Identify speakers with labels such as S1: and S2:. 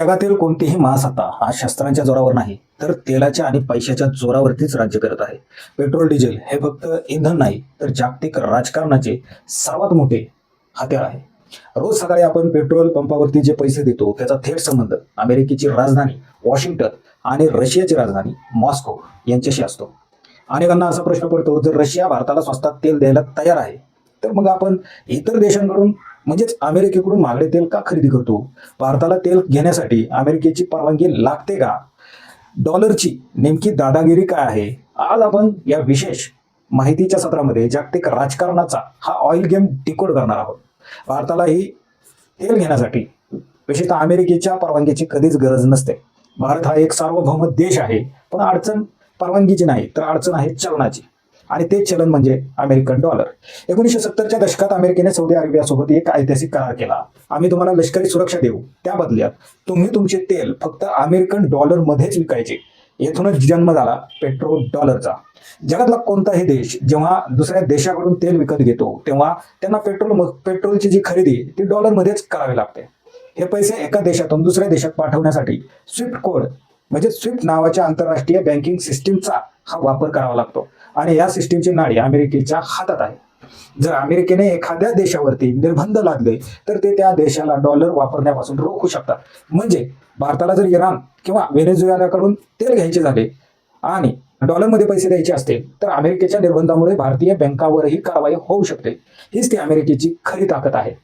S1: जगातील कोणतीही महासत्ता हा शस्त्रांच्या जोरावर नाही, तर तेलाच्या आणि पैशाच्या जोरावरतीच राज्य करत आहे. पेट्रोल डिझेल हे फक्त इंधन नाही, तर जागतिक राजकारणाचे सर्वात मोठे हत्यार आहे. रोज सकाळी आपण पेट्रोल पंपावरती जे पैसे देतो, त्याचा थेट संबंध अमेरिकेची राजधानी वॉशिंग्टन आणि रशियाची राजधानी मॉस्को यांच्याशी असतो. अनेकांना असा प्रश्न पडतो, जर रशिया भारताला स्वस्तात तेल द्यायला तयार आहे, तर मग आपण इतर देशांकडून म्हणजेच अमेरिकेकडून महागडे तेल का खरेदी करतो? भारताला तेल घेण्यासाठी अमेरिकेची परवानगी लागते का? डॉलरची नेमकी दादागिरी काय आहे? आज आपण या विशेष माहितीच्या सत्रामध्ये जागतिक राजकारणाचा हा ऑइल गेम डिकोड करणार आहोत. भारताला ही तेल घेण्यासाठी विशेषतः अमेरिकेच्या परवानगीची कधीच गरज नसते. भारत हा एक सार्वभौम देश आहे, पण अडचण परवानगीची नाही, तर अडचण आहे चलनाची. आणि ते चलन म्हणजे अमेरिकन डॉलर. 1970च्या दशकात अमेरिकेने सौदी अरेबियासोबत एक ऐतिहासिक करार केला. आम्ही तुम्हाला लष्करी सुरक्षा देऊ, त्या बदल्यात तुम्ही तुमचे तेल फक्त अमेरिकन डॉलरमध्येच विकायचे. येथूनच जन्म झाला पेट्रोल डॉलरचा. जगातला कोणताही देश जेव्हा दुसऱ्या देशाकडून तेल विकत घेतो, तेव्हा त्यांना पेट्रोलची जी खरेदी ती डॉलरमध्येच करावी लागते. हे पैसे एका देशातून दुसऱ्या देशात पाठवण्यासाठी स्विफ्ट कोड म्हणजे स्विफ्ट नावाच्या आंतरराष्ट्रीय बँकिंग सिस्टीमचा हा वापर करावा लागतो. आणि या सिस्टीमची नाडी अमेरिकेच्या हातात आहे. जर अमेरिकेने एखाद्या देशावरती निर्बंध लादले, तर ते त्या देशाला डॉलर वापरण्यापासून रोखू शकतात. म्हणजे भारताला जर इराण किंवा व्हेनेझुएलाकडून तेल घ्यायचे झाले आणि डॉलरमध्ये पैसे द्यायचे असतील, तर अमेरिकेच्या निर्बंधामुळे भारतीय बँकावरही कारवाई होऊ शकते. हीच ती अमेरिकेची खरी ताकद आहे.